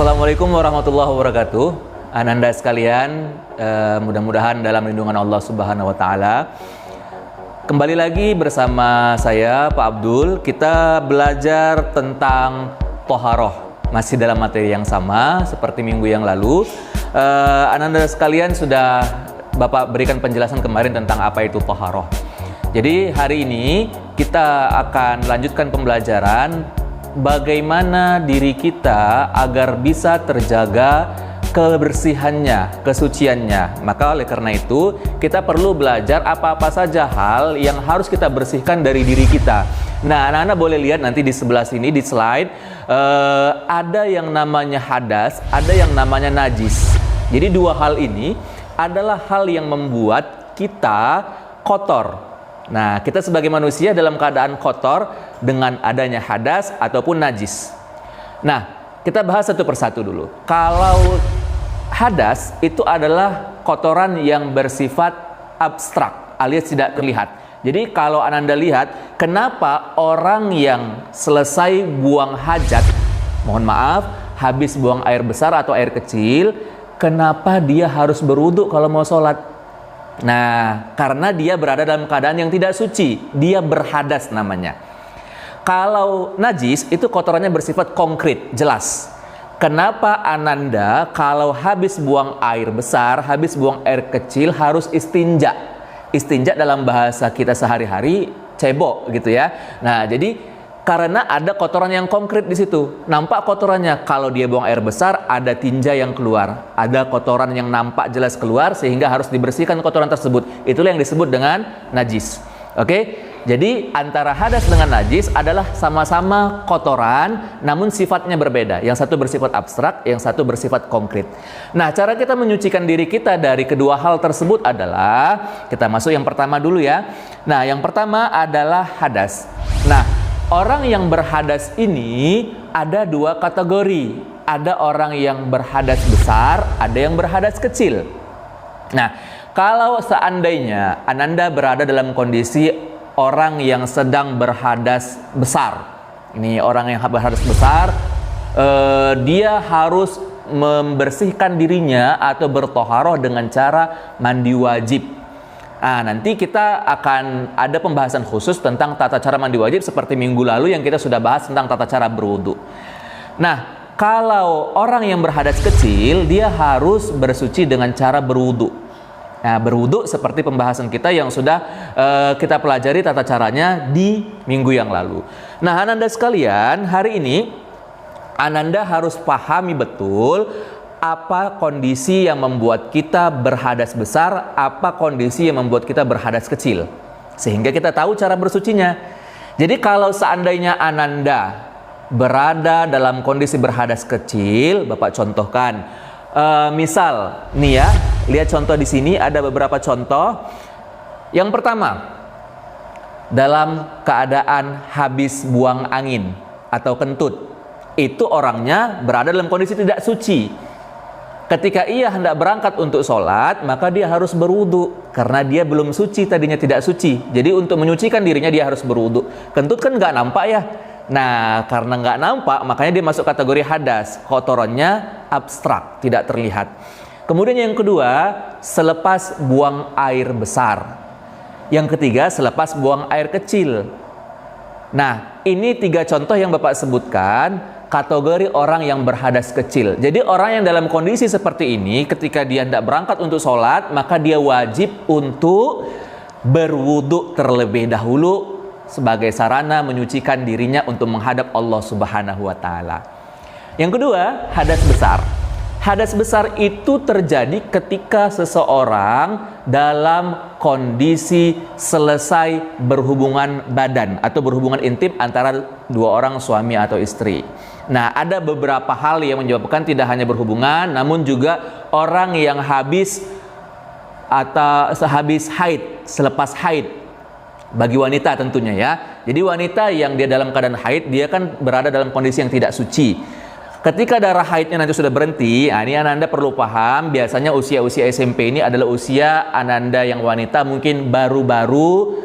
Assalamualaikum warahmatullahi wabarakatuh. Ananda sekalian, mudah-mudahan dalam lindungan Allah Subhanahu wa taala. Kembali lagi bersama saya Pak Abdul. Kita belajar tentang toharoh. Masih dalam materi yang sama seperti minggu yang lalu. Ananda sekalian sudah Bapak berikan penjelasan kemarin tentang apa itu toharoh. Jadi hari ini kita akan lanjutkan pembelajaran bagaimana diri kita agar bisa terjaga kebersihannya, kesuciannya. Maka oleh karena itu kita perlu belajar apa-apa saja hal yang harus kita bersihkan dari diri kita. Nah, anak-anak boleh lihat nanti di sebelah sini di slide, ada yang namanya hadas, ada yang namanya najis. Jadi dua hal ini adalah hal yang membuat kita kotor. Nah, kita sebagai manusia dalam keadaan kotor dengan adanya hadas ataupun najis. Nah, kita bahas satu persatu dulu. Kalau hadas itu adalah kotoran yang bersifat abstrak alias tidak terlihat. Jadi kalau Ananda lihat, kenapa orang yang selesai buang hajat, mohon maaf, habis buang air besar atau air kecil, kenapa dia harus berwudu kalau mau sholat? Nah, karena dia berada dalam keadaan yang tidak suci, dia berhadas namanya. Kalau najis itu kotorannya bersifat konkret, jelas. Kenapa Ananda kalau habis buang air besar, habis buang air kecil harus istinja? Istinja dalam bahasa kita sehari-hari cebok gitu ya. Nah, jadi karena ada kotoran yang konkret di situ. Nampak kotorannya, kalau dia buang air besar ada tinja yang keluar, ada kotoran yang nampak jelas keluar sehingga harus dibersihkan kotoran tersebut. Itulah yang disebut dengan najis. Oke? Jadi antara hadas dengan najis adalah sama-sama kotoran namun sifatnya berbeda. Yang satu bersifat abstrak, yang satu bersifat konkret. Nah, cara kita menyucikan diri kita dari kedua hal tersebut adalah, kita masuk yang pertama dulu ya. Nah, yang pertama adalah hadas. Nah, orang yang berhadas ini ada dua kategori. Ada orang yang berhadas besar, ada yang berhadas kecil. Nah, kalau seandainya Ananda berada dalam kondisi orang yang sedang berhadas besar, ini orang yang berhadas besar, dia harus membersihkan dirinya atau bertoharoh dengan cara mandi wajib. Nah, nanti kita akan ada pembahasan khusus tentang tata cara mandi wajib seperti minggu lalu yang kita sudah bahas tentang tata cara berwudu. Nah, kalau orang yang berhadas kecil, dia harus bersuci dengan cara berwudu. Nah, berwudu seperti pembahasan kita yang sudah kita pelajari tata caranya di minggu yang lalu. Nah, Ananda sekalian, hari ini Ananda harus pahami betul apa kondisi yang membuat kita berhadas besar, apa kondisi yang membuat kita berhadas kecil, sehingga kita tahu cara bersucinya. Jadi kalau seandainya Ananda berada dalam kondisi berhadas kecil, Bapak contohkan, misal nih ya, lihat contoh di sini ada beberapa contoh. Yang pertama, dalam keadaan habis buang angin atau kentut, itu orangnya berada dalam kondisi tidak suci. Ketika ia hendak berangkat untuk sholat, maka dia harus berwudu karena dia belum suci, tadinya tidak suci. Jadi untuk menyucikan dirinya dia harus berwudu. Kentut kan nggak nampak ya. Nah, karena nggak nampak, makanya dia masuk kategori hadas. Kotorannya abstrak, tidak terlihat. Kemudian yang kedua, selepas buang air besar. Yang ketiga, selepas buang air kecil. Nah, ini tiga contoh yang Bapak sebutkan kategori orang yang berhadas kecil. Jadi orang yang dalam kondisi seperti ini, ketika dia hendak berangkat untuk sholat, maka dia wajib untuk berwudu terlebih dahulu sebagai sarana menyucikan dirinya untuk menghadap Allah Subhanahu wa taala. Yang kedua, hadas besar. Hadas besar itu terjadi ketika seseorang dalam kondisi selesai berhubungan badan atau berhubungan intim antara dua orang suami atau istri. Nah, ada beberapa hal yang menyebabkan tidak hanya berhubungan, namun juga orang yang habis atau sehabis haid, selepas haid. Bagi wanita tentunya ya. Jadi wanita yang dia dalam keadaan haid, dia kan berada dalam kondisi yang tidak suci. Ketika darah haidnya nanti sudah berhenti, nah ini Ananda perlu paham, biasanya usia-usia SMP ini adalah usia Ananda yang wanita mungkin baru-baru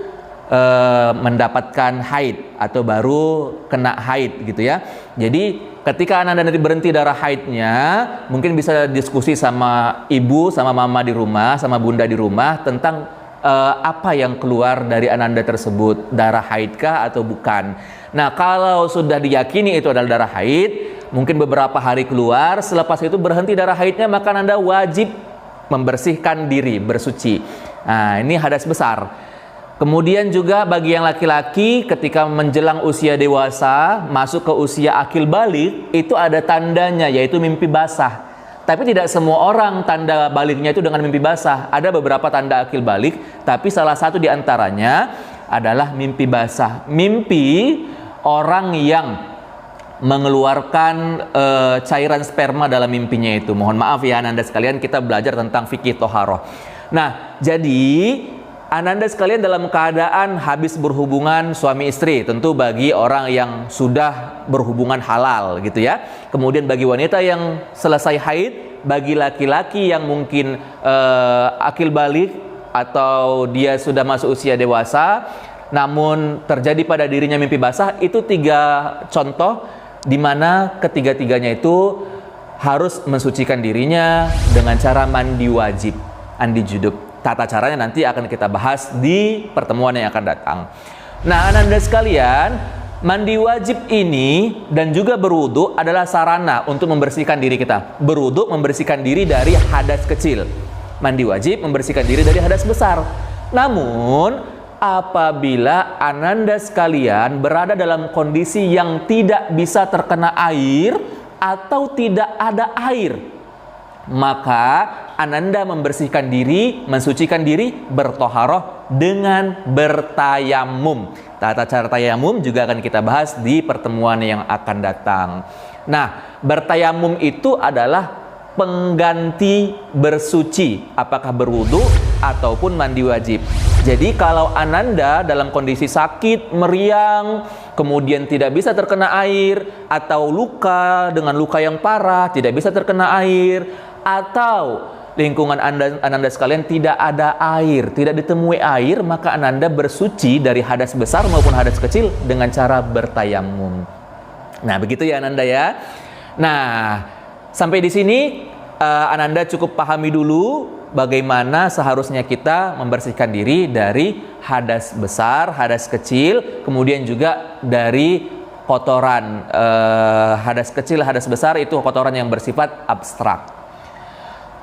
mendapatkan haid atau baru kena haid gitu ya. Jadi ketika Ananda nanti berhenti darah haidnya, mungkin bisa diskusi sama ibu, sama mama di rumah, sama bunda di rumah tentang apa yang keluar dari Ananda tersebut, darah haidkah atau bukan. Nah, kalau sudah diyakini itu adalah darah haid, mungkin beberapa hari keluar, selepas itu berhenti darah haidnya, maka Anda wajib membersihkan diri, bersuci. Nah, ini hadas besar. Kemudian juga bagi yang laki-laki ketika menjelang usia dewasa, masuk ke usia akil balik, itu ada tandanya, yaitu mimpi basah. Tapi tidak semua orang tanda baliknya itu dengan mimpi basah. Ada beberapa tanda akil balik, tapi salah satu di antaranya adalah mimpi basah. Mimpi orang yang mengeluarkan cairan sperma dalam mimpinya itu. Mohon maaf ya Ananda sekalian, kita belajar tentang fikih toharoh. Nah, jadi Ananda sekalian dalam keadaan habis berhubungan suami istri, tentu bagi orang yang sudah berhubungan halal gitu ya. Kemudian bagi wanita yang selesai haid, bagi laki-laki yang mungkin akil balik atau dia sudah masuk usia dewasa, namun terjadi pada dirinya mimpi basah, itu 3 contoh di mana ketiga-tiganya itu harus mensucikan dirinya dengan cara mandi wajib, mandi junub. Tata caranya nanti akan kita bahas di pertemuan yang akan datang. Nah, Ananda sekalian, mandi wajib ini dan juga berwudu adalah sarana untuk membersihkan diri kita. Berwudu membersihkan diri dari hadas kecil. Mandi wajib membersihkan diri dari hadas besar. Namun, apabila Ananda sekalian berada dalam kondisi yang tidak bisa terkena air atau tidak ada air, maka Ananda membersihkan diri, mensucikan diri, bertoharoh dengan bertayamum. Tata cara tayamum juga akan kita bahas di pertemuan yang akan datang. Nah, bertayamum itu adalah pengganti bersuci, apakah berwudu ataupun mandi wajib. Jadi kalau Ananda dalam kondisi sakit, meriang, kemudian tidak bisa terkena air, atau luka dengan luka yang parah, tidak bisa terkena air, atau lingkungan Ananda sekalian tidak ada air, tidak ditemui air, maka Ananda bersuci dari hadas besar maupun hadas kecil dengan cara bertayamum. Nah, begitu ya Ananda ya. Nah, sampai di sini Ananda cukup pahami dulu bagaimana seharusnya kita membersihkan diri dari hadas besar, hadas kecil, kemudian juga dari kotoran. Hadas kecil, hadas besar itu kotoran yang bersifat abstrak.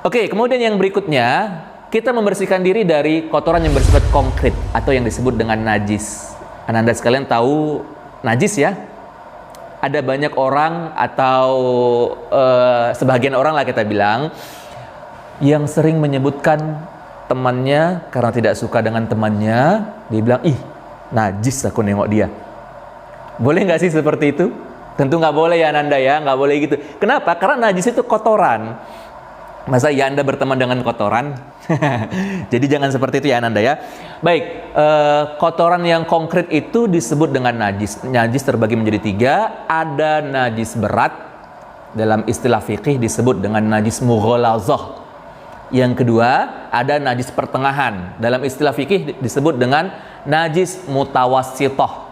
Oke, kemudian yang berikutnya, kita membersihkan diri dari kotoran yang bersifat konkret atau yang disebut dengan najis. Ananda sekalian tahu najis ya? Ada banyak orang atau sebagian orang lah kita bilang yang sering menyebutkan temannya karena tidak suka dengan temannya, dia bilang, ih najis aku nengok dia. Boleh nggak sih seperti itu? Tentu nggak boleh ya Ananda ya, nggak boleh gitu. Kenapa? Karena najis itu kotoran. Masa ya Anda berteman dengan kotoran? Jadi jangan seperti itu ya Ananda ya. Baik, kotoran yang konkret itu disebut dengan najis. Najis terbagi menjadi 3. Ada najis berat, dalam istilah fikih disebut dengan najis mughalazah. Yang kedua, ada najis pertengahan, dalam istilah fikih disebut dengan najis mutawassithah.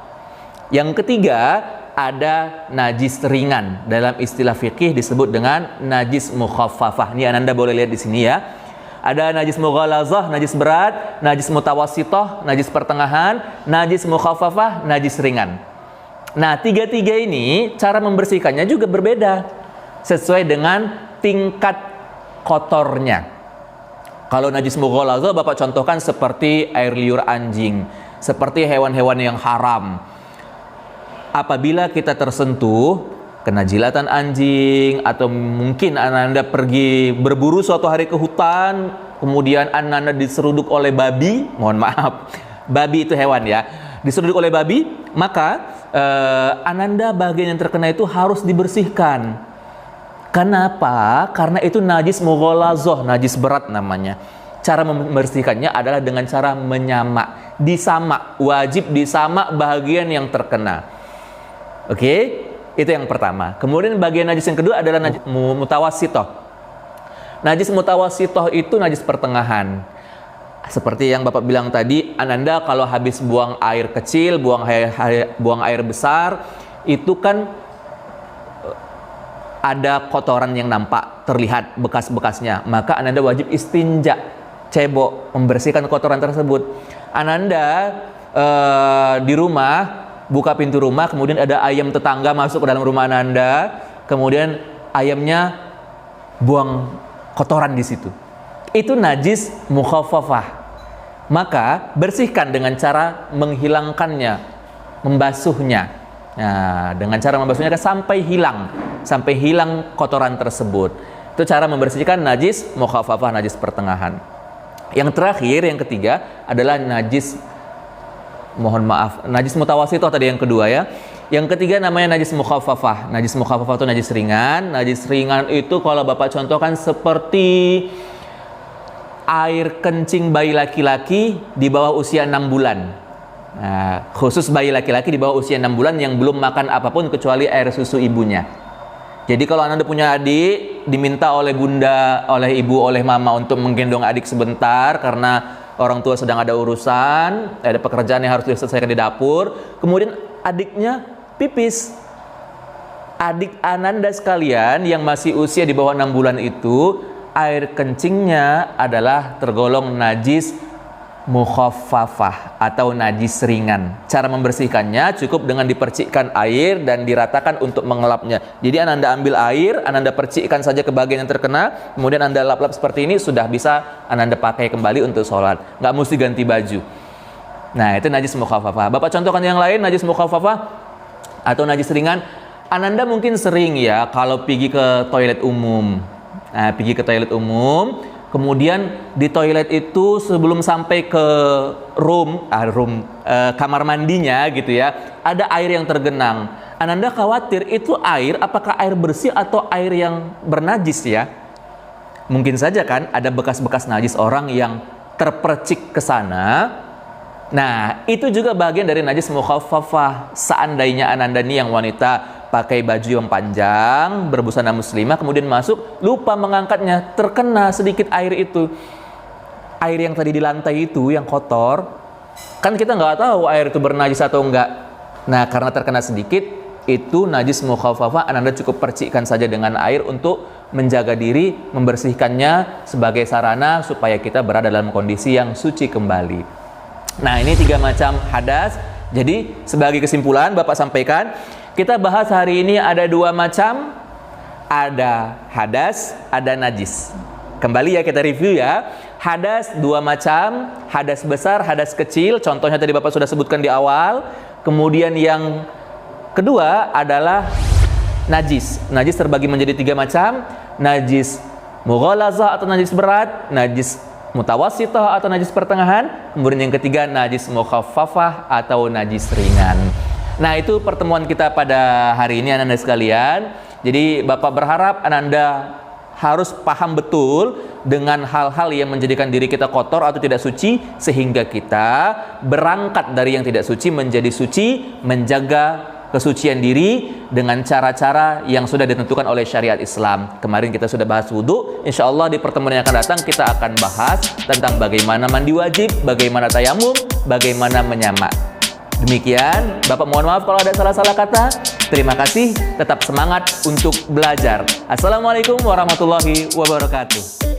Yang ketiga, ada najis ringan, dalam istilah fikih disebut dengan najis mukhaffafah. Ini Ananda boleh lihat di sini ya. Ada najis mughalazah, najis berat, najis mutawassithah, najis pertengahan, najis mukhaffafah, najis ringan. Nah, 3 ini cara membersihkannya juga berbeda sesuai dengan tingkat kotornya. Kalau najis mughalazah Bapak contohkan seperti air liur anjing, seperti hewan-hewan yang haram. Apabila kita tersentuh, kena jilatan anjing, atau mungkin Ananda pergi berburu suatu hari ke hutan, kemudian Ananda diseruduk oleh babi, mohon maaf, babi itu hewan ya, diseruduk oleh babi, maka Ananda bagian yang terkena itu harus dibersihkan. Kenapa? Karena itu najis mughalazah, najis berat namanya. Cara membersihkannya adalah dengan cara menyamak, disamak, wajib disamak bagian yang terkena. Oke, itu yang pertama. Kemudian bagian najis yang kedua adalah najis mutawassithah. Najis mutawassithah itu najis pertengahan. Seperti yang Bapak bilang tadi, Ananda kalau habis buang air kecil, buang air besar, itu kan ada kotoran yang nampak, terlihat bekas-bekasnya, maka Ananda wajib istinja, cebok, membersihkan kotoran tersebut. Ananda di rumah, buka pintu rumah, kemudian ada ayam tetangga masuk ke dalam rumah Ananda, kemudian ayamnya buang kotoran di situ. Itu najis mukhaffafah. Maka bersihkan dengan cara menghilangkannya, membasuhnya. Nah, dengan cara membasuhnya sampai hilang kotoran tersebut. Itu cara membersihkan najis mukhaffafah, najis pertengahan. Yang terakhir, yang ketiga adalah najis, mohon maaf, najis mutawassithah tadi yang kedua ya. Yang ketiga namanya najis mukhaffafah. Najis mukhaffafah itu najis ringan. Najis ringan itu kalau Bapak contohkan seperti air kencing bayi laki-laki di bawah usia 6 bulan. Nah, khusus bayi laki-laki di bawah usia 6 bulan yang belum makan apapun kecuali air susu ibunya. Jadi kalau Anda punya adik, diminta oleh bunda, oleh ibu, oleh mama untuk menggendong adik sebentar karena orang tua sedang ada urusan, ada pekerjaan yang harus diselesaikan di dapur, kemudian adiknya pipis. Adik Ananda sekalian yang masih usia di bawah 6 bulan itu, air kencingnya adalah tergolong najis mukhaffafah atau najis ringan. Cara membersihkannya cukup dengan dipercikkan air dan diratakan untuk mengelapnya. Jadi Ananda ambil air, Ananda percikkan saja ke bagian yang terkena, kemudian Anda lap-lap seperti ini, sudah bisa Ananda pakai kembali untuk sholat. Nggak mesti ganti baju. Nah, itu najis mukhaffafah. Bapak contohkan yang lain, najis mukhaffafah atau najis ringan. Ananda mungkin sering ya kalau pergi ke toilet umum. Nah, pergi ke toilet umum, kemudian di toilet itu sebelum sampai ke kamar mandinya gitu ya, ada air yang tergenang. Ananda khawatir itu air apakah air bersih atau air yang bernajis ya? Mungkin saja kan ada bekas-bekas najis orang yang terpercik ke sana. Nah, itu juga bagian dari najis mukhaffafah. Seandainya Ananda nih yang wanita pakai baju yang panjang, berbusana muslimah, kemudian masuk, lupa mengangkatnya, terkena sedikit air itu. Air yang tadi di lantai itu, yang kotor, kan kita nggak tahu air itu bernajis atau enggak. Nah, karena terkena sedikit, itu najis mukhaffafah, Anda cukup percikkan saja dengan air untuk menjaga diri, membersihkannya sebagai sarana supaya kita berada dalam kondisi yang suci kembali. Nah, ini 3 macam hadas. Jadi, sebagai kesimpulan, Bapak sampaikan, kita bahas hari ini ada 2 macam, ada hadas, ada najis. Kembali ya kita review ya. Hadas 2 macam, hadas besar, hadas kecil. Contohnya tadi Bapak sudah sebutkan di awal. Kemudian yang kedua adalah najis. Najis terbagi menjadi 3 macam. Najis mughalazah atau najis berat, najis mutawassithah atau najis pertengahan. Kemudian yang ketiga najis mukhaffafah atau najis ringan. Nah, itu pertemuan kita pada hari ini Ananda sekalian. Jadi Bapak berharap Ananda harus paham betul dengan hal-hal yang menjadikan diri kita kotor atau tidak suci, sehingga kita berangkat dari yang tidak suci menjadi suci, menjaga kesucian diri dengan cara-cara yang sudah ditentukan oleh syariat Islam. Kemarin kita sudah bahas wudhu. Insya Allah di pertemuan yang akan datang kita akan bahas tentang bagaimana mandi wajib, bagaimana tayamum, bagaimana menyamak. Demikian, Bapak mohon maaf kalau ada salah-salah kata. Terima kasih, tetap semangat untuk belajar. Assalamualaikum warahmatullahi wabarakatuh.